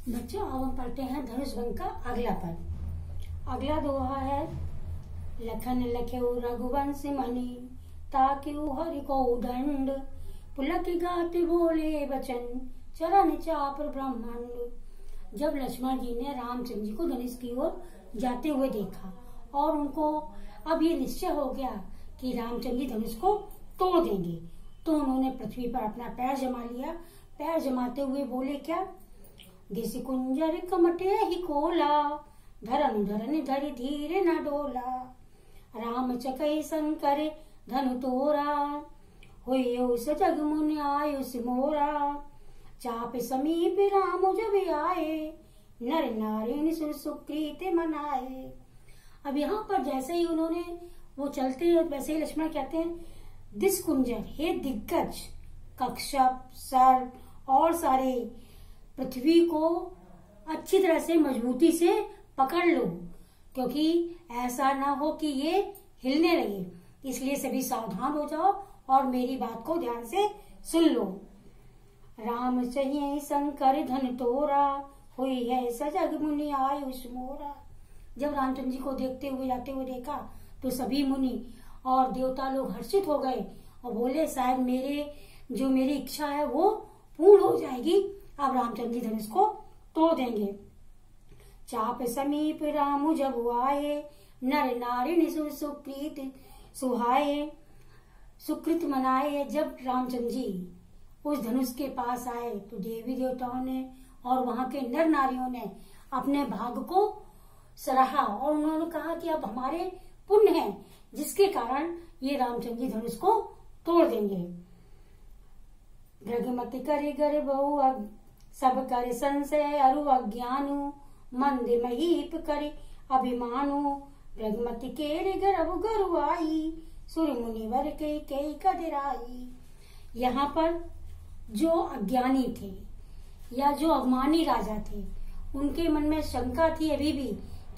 बच्चों अब हम पढ़ते हैं धनुष भंग का अगला पद। अगला दोहा है, लखन लख्यो रघुवंश मणि ताक्यू हरि को दंड पुलक गात बोले वचन चरण चाप ब्रह्मांड। जब लक्ष्मण जी ने रामचंद्र जी को धनुष की ओर जाते हुए देखा और उनको अब ये निश्चय हो गया कि रामचंद्र जी धनुष को तोड़ देंगे, तो उन्होंने पृथ्वी पर अपना पैर जमा लिया। पैर जमाते हुए बोले क्या, दिस कुंजर कमटे ही कोला धरन धरन धरि धीरे न डोला राम चकई शंकर धनु तोरा हुयो सजग मुनि आयुष मोरा चाप समीप राम जब आए नर नारी सुकृत मनाए। अब यहाँ पर जैसे ही उन्होंने वो चलते हैं वैसे ही लक्ष्मण कहते हैं, दिस कुंजर, हे दिग्गज कक्षप सर और सारे पृथ्वी को अच्छी तरह से मजबूती से पकड़ लो, क्योंकि ऐसा ना हो कि ये हिलने लगे, इसलिए सभी सावधान हो जाओ और मेरी बात को ध्यान से सुन लो। राम चाहिए शंकर धन तोरा हुई है सजग मुनि आयुष मोरा। जब रामचंद्र जी को देखते हुए जाते हुए देखा तो सभी मुनि और देवता लोग हर्षित हो गए और बोले, शायद मेरी इच्छा है वो पूर्ण हो जाएगी, अब रामचंद्र जी धनुष को तोड़ देंगे। चाप समीप राम जब आए नर नारी सुकृत सुहाए सुकृत मनाए। जब रामचंद्र जी उस धनुष के पास आए तो देवी देवताओं ने और वहां के नर नारियों ने अपने भाग्य को सराहा और उन्होंने कहा कि अब हमारे पुण्य है जिसके कारण ये रामचंद्र जी धनुष को तोड़ देंगे। भृगमति करे गर्भ सब करे संशय अरु अज्ञानु मंद महीप करे अभिमानु भृगमति केरे गर्भ गरु आई सुर मुनिवर के कई कदराई। यहाँ पर जो अज्ञानी थे या जो अभिमानी राजा थे उनके मन में शंका थी अभी भी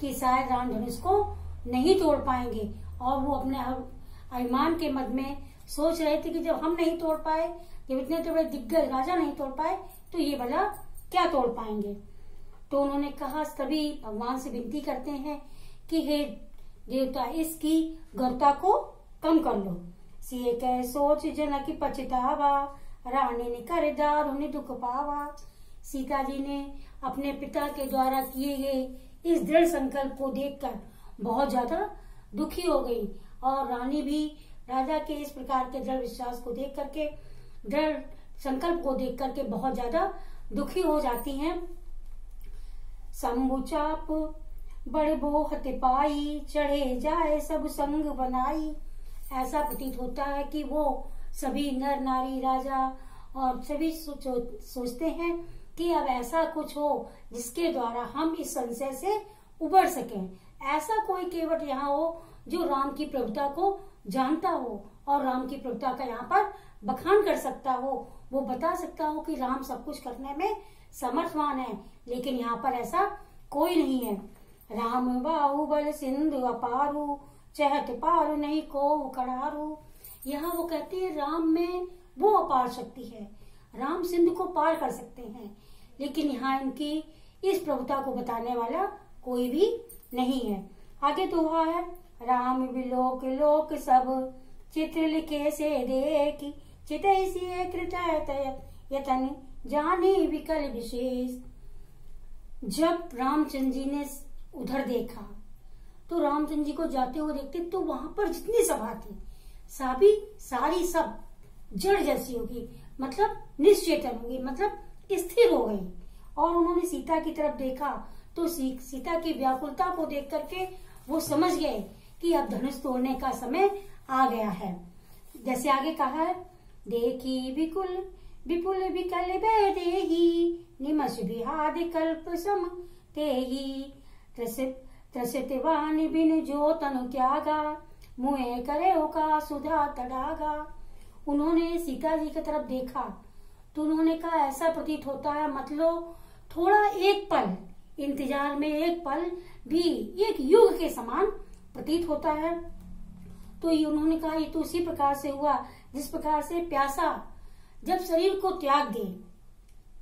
कि शायद राम धनुष को नहीं तोड़ पाएंगे और वो अपने अभिमान के मद में सोच रहे थे कि जब हम नहीं तोड़ पाए, जब इतने तो बड़े दिग्गज राजा नहीं तोड़ पाए तो ये भला क्या तोड़ पाएंगे। तो उन्होंने कहा, सभी भगवान से विनती करते हैं कि हे देवता इसकी गौरता को कम कर लो। सिए कह सोच जनक पछतावा रानी ने कर दारुण दुख पावा। सीता जी ने अपने पिता के द्वारा किए गए इस दृढ़ संकल्प को देखकर बहुत ज्यादा दुखी हो गई और रानी भी राजा के इस प्रकार के दृढ़ विश्वास को देख करके, दृढ़ संकल्प को देख करके बहुत ज्यादा दुखी हो जाती हैं। शंभु चाप बड़े बोहत पाई चढ़े जाए सब संग बनाई। ऐसा प्रतीत होता है कि वो सभी नर नारी राजा और सभी सोचते हैं कि अब ऐसा कुछ हो जिसके द्वारा हम इस संशय से उबर सकें। ऐसा कोई केवट यहाँ हो जो राम की प्रभुता को जानता हो और राम की प्रभुता का यहाँ पर बखान कर सकता हो, वो बता सकता हो कि राम सब कुछ करने में समर्थवान है, लेकिन यहाँ पर ऐसा कोई नहीं है। राम बाहुबल सिंधु अपारू चहत पार नहीं को कड़ारू। यहाँ वो कहते हैं राम में वो अपार शक्ति है, राम सिंधु को पार कर सकते हैं, लेकिन यहाँ इनकी इस प्रभुता को बताने वाला कोई भी नहीं है। आगे दोहा है, राम विलोक लोक सब चित्र लिखे से देखी चितैसी कृत यतन जाने विकल विशेष। जब रामचंद्र जी ने उधर देखा तो रामचंद्र जी को जाते हुए देखते तो वहां पर जितनी सभा थी सारी सब जड़ जैसी होगी, मतलब निश्चेतन होगी, मतलब स्थिर हो गई। और उन्होंने सीता की तरफ देखा तो सीता की व्याकुलता को देख करके वो समझ गए कि अब धनुष तोड़ने का समय आ गया है। जैसे आगे कहा है, देखी विकुल विपुल विकल देही निमश विहाद कल्प सम तेही त्रसित वाणी बिन जो तनु त्यागा मुए करे का सुधा तड़ागा। उन्होंने सीता जी की तरफ देखा तो उन्होंने कहा, ऐसा प्रतीत होता है मतलब थोड़ा एक पल इंतजार में एक पल भी एक युग के समान प्रतीत होता है। तो ये उन्होंने कहा, ये तो उसी प्रकार से हुआ जिस प्रकार से प्यासा जब शरीर को त्याग दे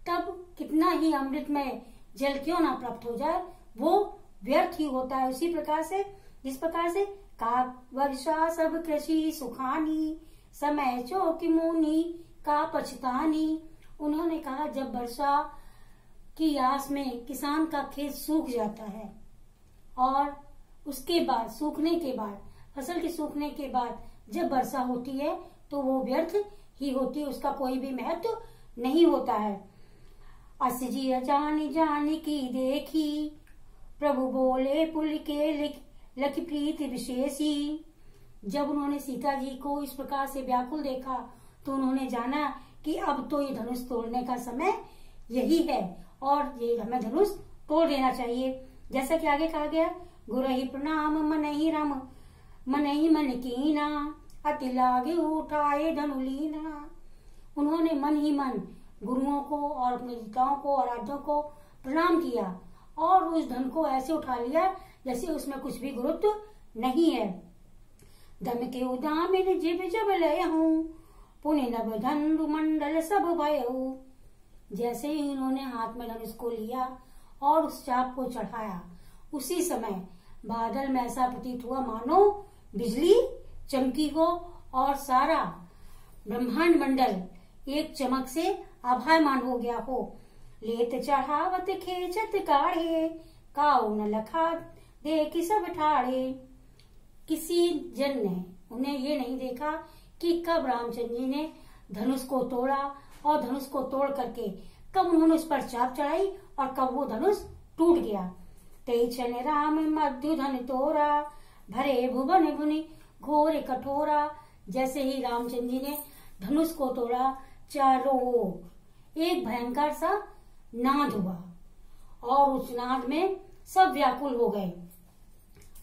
तब कितना ही अमृत में जल क्यों ना प्राप्त हो जाए, वो व्यर्थ ही होता है। उसी प्रकार से, जिस प्रकार से का वर्षा सब कृषि सुखानी, समय चौक मुनि का पछतानी। उन्होंने कहा जब वर्षा की आस में किसान का खेत सूख जाता है और उसके बाद सूखने के बाद, फसल के सूखने के बाद जब वर्षा होती है तो वो व्यर्थ ही होती है, उसका कोई भी महत्व नहीं होता है। असजी जानी जानी की देखी, प्रभु बोले पुल के लख प्रीति विशेषी। जब उन्होंने सीता जी को इस प्रकार से व्याकुल देखा तो उन्होंने जाना कि अब तो ये धनुष तोड़ने का समय यही है और ये हमें धनुष तोड़ देना चाहिए। जैसा कि आगे कहा गया, गुरहि प्रणाम मनहि रम मनहि मन कीना, अति लागे उठाए धनुलीना। उन्होंने मन ही मन गुरुओं को और अपने पिताओं को और आराध्यों को प्रणाम किया और उस धन को ऐसे उठा लिया जैसे उसमें कुछ भी गुरुत्व नहीं है। धन के उदामिन जिब जब लय हूँ, पुण्य नभ धनु मंडल सब भयऊ। जैसे ही उन्होंने हाथ में धनुष को लिया और उस चाप को चढ़ाया, उसी समय बादल में ऐसा प्रतीत हुआ मानो बिजली चमकी हो और सारा ब्रह्मांड मंडल एक चमक से आभायमान हो गया हो। लेत चढ़ावत खेचत काढ़े, काऊ न लखा देखी सब ठाड़े। किसी जन ने उन्हें ये नहीं देखा कि कब रामचंद्र जी ने धनुष को तोड़ा और धनुष को तोड़ करके कब उन्होंने उस पर चाप चढ़ाई और कब वो धनुष टूट गया। तेई छन राम मध्यु धन तोरा, भरे भुवन भुनि घोर कठोरा। जैसे ही रामचंद्र जी ने धनुष को तोड़ा, चारों ओर एक भयंकर सा नाद हुआ और उस नाद में सब व्याकुल हो गए।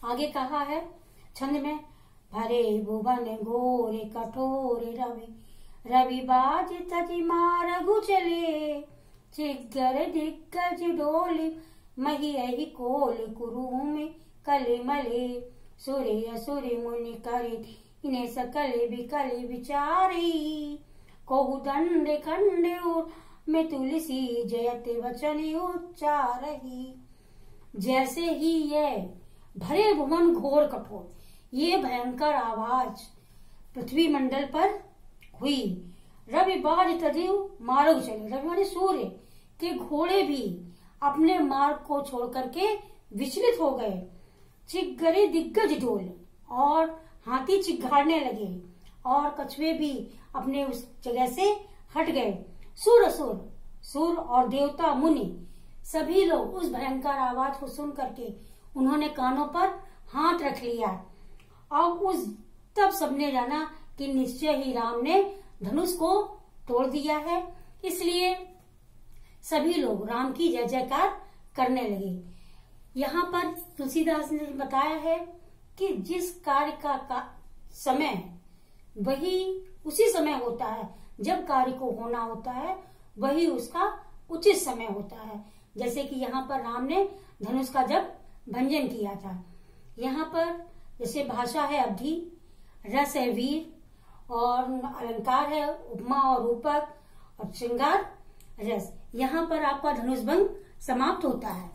आगे कहा है छंद में, भरे भुवन घोर कठोर रवि रवि बाज तजि मारगु चले, चिगर दिग्गज डोल मही कोल कुरुम कल मले। सूर्य असुर मुनि करे इन्हें सकल विकल विचारी, कोहु दंड खंड में तुलसी जयत वचन उच्चारही। जैसे ही ये भरे भुवन घोर कठोर ये भयंकर आवाज पृथ्वी मंडल पर हुई, रवि बाज तदिव मार्ग चले। रवि माने सूर्य के घोड़े भी अपने मार्ग को छोड़ करके विचलित हो गए। चिग्गरे दिग्गज डोल और हाथी चिघाड़ने लगे और कछुए भी अपने उस जगह से हट गए। सुर और देवता मुनि सभी लोग उस भयंकर आवाज को सुन करके उन्होंने कानों पर हाथ रख लिया। अब तब सबने जाना कि निश्चय ही राम ने धनुष को तोड़ दिया है, इसलिए सभी लोग राम की जय जयकार करने लगे। यहाँ पर तुलसीदास ने बताया है कि जिस कार्य का समय वही उसी समय होता है, जब कार्य को होना होता है वही उसका उचित समय होता है। जैसे कि यहाँ पर राम ने धनुष का जब भंजन किया था, यहाँ पर जैसे भाषा है अवधि, रस है वीर और अलंकार है उपमा और रूपक और श्रृंगार रस। यहाँ पर आपका धनुष भंग समाप्त होता है।